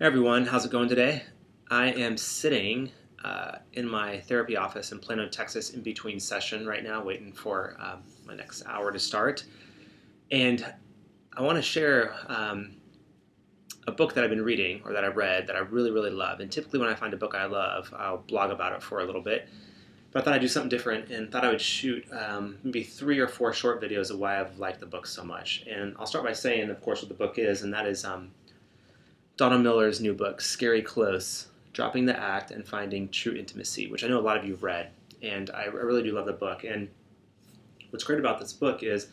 Hey everyone, how's it going today? I am sitting in my therapy office in Plano, Texas, in between session right now, waiting for my next hour to start. And I want to share a book that I've been reading or that I read that I really, really love. And typically, when I find a book I love, I'll blog about it for a little bit. But I thought I'd do something different and thought I would shoot maybe 3 or 4 short videos of why I've liked the book so much. And I'll start by saying, of course, what the book is, and that is Donald Miller's new book, Scary Close, Dropping the Act and Finding True Intimacy, which I know a lot of you have read, and I really do love the book. And what's great about this book is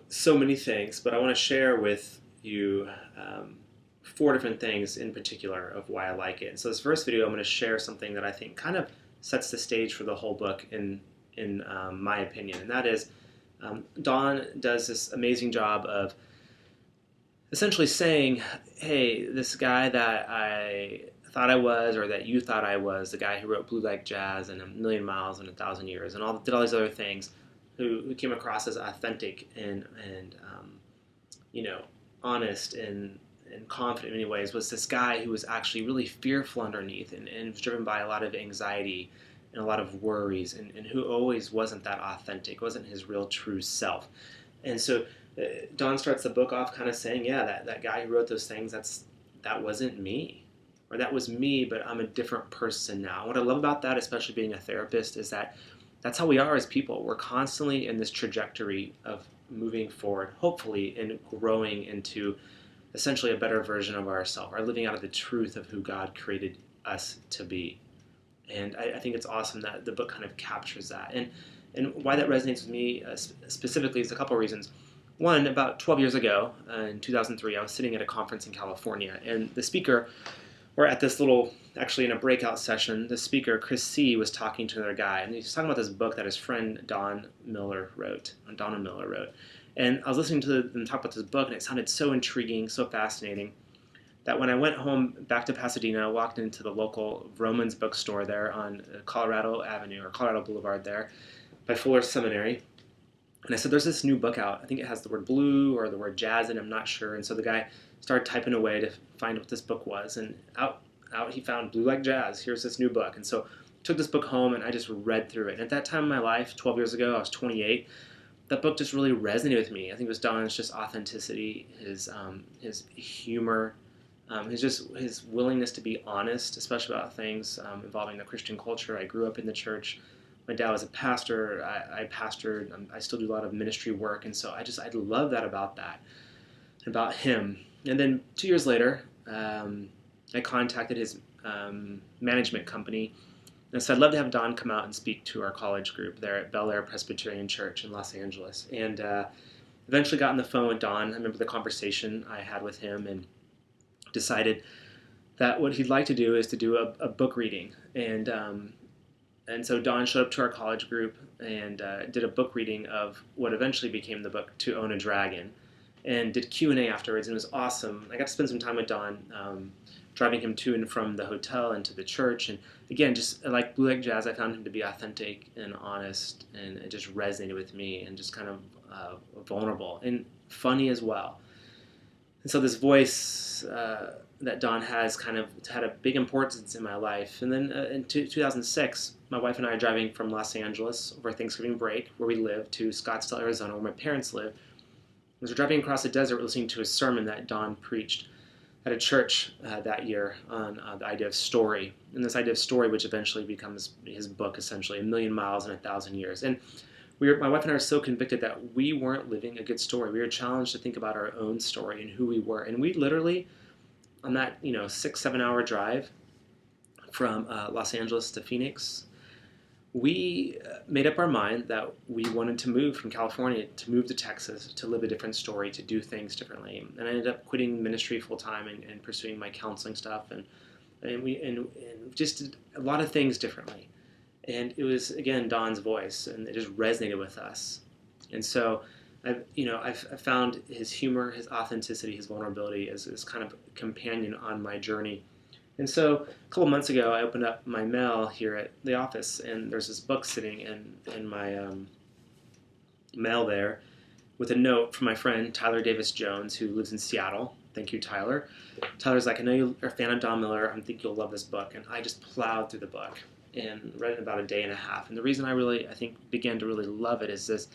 so many things, but I want to share with you 4 different things in particular of why I like it. And so this first video, I'm going to share something that I think kind of sets the stage for the whole book in my opinion, and that is Don does this amazing job of essentially saying, hey, this guy that I thought I was, or that you thought I was, the guy who wrote Blue Like Jazz and A Million Miles in a Thousand Years, and did all these other things, who came across as authentic and honest and confident in many ways, was this guy who was actually really fearful underneath and was driven by a lot of anxiety and a lot of worries, and who always wasn't that authentic, wasn't his real true self. And so Don starts the book off kind of saying, yeah, that guy who wrote those things, that wasn't me. Or that was me, but I'm a different person now. What I love about that, especially being a therapist, is that that's how we are as people. We're constantly in this trajectory of moving forward, hopefully, and growing into essentially a better version of ourselves, or living out of the truth of who God created us to be. And I think it's awesome that the book kind of captures that. And why that resonates with me specifically is a couple of reasons. One, about 12 years ago, in 2003, I was sitting at a conference in California, and the speaker, or at this actually in a breakout session, the speaker, Chris C., was talking to another guy, and he was talking about this book that his friend Donald Miller wrote. And I was listening to them talk about this book, and it sounded so intriguing, so fascinating, that when I went home back to Pasadena, I walked into the local Romans bookstore there on Colorado Avenue, or Colorado Boulevard there, by Fuller Seminary. And I said, there's this new book out. I think it has the word blue or the word jazz in it, I'm not sure. And so the guy started typing away to find what this book was. And out he found Blue Like Jazz. Here's this new book. And so I took this book home and I just read through it. And at that time in my life, 12 years ago, I was 28. That book just really resonated with me. I think it was Don's just authenticity, his humor, his willingness to be honest, especially about things involving the Christian culture. I grew up in the church. My dad was a pastor. I pastored. I still do a lot of ministry work, and so I love that, about him. And then 2 years later, I contacted his management company, and said I'd love to have Don come out and speak to our college group there at Bel Air Presbyterian Church in Los Angeles. And eventually got on the phone with Don. I remember the conversation I had with him, and decided that what he'd like to do is to do a book reading. And so Don showed up to our college group and did a book reading of what eventually became the book To Own a Dragon, and did Q&A afterwards, and it was awesome. I got to spend some time with Don, driving him to and from the hotel and to the church. And again, just like Blue Like Jazz, I found him to be authentic and honest, and it just resonated with me, and just kind of vulnerable and funny as well. And so this voice that Don has kind of had a big importance in my life. And then in 2006, my wife and I are driving from Los Angeles over Thanksgiving break, where we live, to Scottsdale, Arizona, where my parents live. As we're driving across the desert, we're listening to a sermon that Don preached at a church that year on the idea of story. And this idea of story, which eventually becomes his book, essentially, A Million Miles in a Thousand Years. And my wife and I are so convicted that we weren't living a good story. We were challenged to think about our own story and who we were. And we literally, on that 6-7 hour drive from Los Angeles to Phoenix, we made up our mind that we wanted to move from California, to move to Texas, to live a different story, to do things differently. And I ended up quitting ministry full time and pursuing my counseling stuff, and just did a lot of things differently. And it was, again, Don's voice, and it just resonated with us. And so I've found his humor, his authenticity, his vulnerability as kind of a companion on my journey. And so a couple months ago, I opened up my mail here at the office, and there's this book sitting in my mail there with a note from my friend Tyler Davis Jones, who lives in Seattle. Thank you, Tyler. Tyler's like, I know you're a fan of Don Miller. I think you'll love this book. And I just plowed through the book and read it in about a day and a half. And the reason I think, began to really love it is this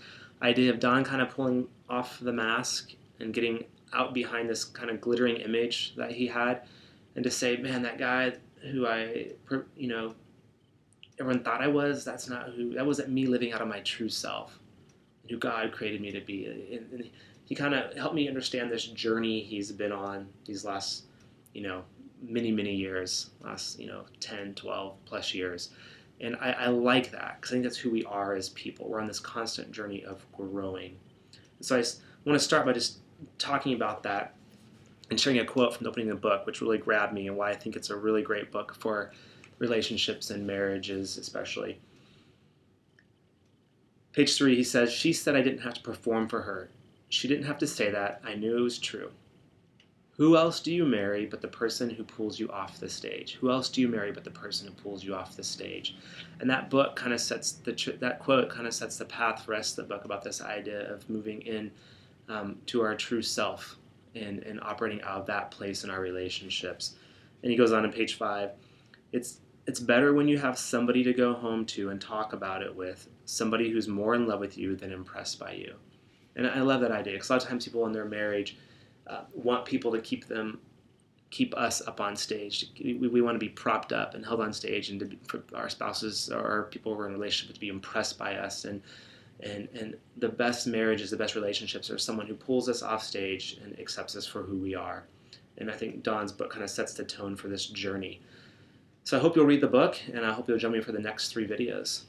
idea of Don kind of pulling off the mask and getting out behind this kind of glittering image that he had, and to say, man, that guy who everyone thought I was, that wasn't me living out of my true self, who God created me to be. And he kind of helped me understand this journey he's been on these last, many, many years, last, 10, 12 plus years. And I like that, because I think that's who we are as people. We're on this constant journey of growing. And so I want to start by just talking about that and sharing a quote from the opening of the book, which really grabbed me and why I think it's a really great book for relationships and marriages especially. Page 3, he says, "She said I didn't have to perform for her. She didn't have to say that. I knew it was true. Who else do you marry but the person who pulls you off the stage? Who else do you marry but the person who pulls you off the stage?" And that book kind of that quote kind of sets the path for the rest of the book about this idea of moving in to our true self and operating out of that place in our relationships. And he goes on in page 5, it's better when you have somebody to go home to and talk about it with, somebody who's more in love with you than impressed by you. And I love that idea, because a lot of times people in their marriage want people to keep us up on stage. We want to be propped up and held on stage, and for our spouses or people we're in a relationship with to be impressed by us. And the best marriages, the best relationships are someone who pulls us off stage and accepts us for who we are. And I think Don's book kind of sets the tone for this journey. So I hope you'll read the book, and I hope you'll join me for the next 3 videos.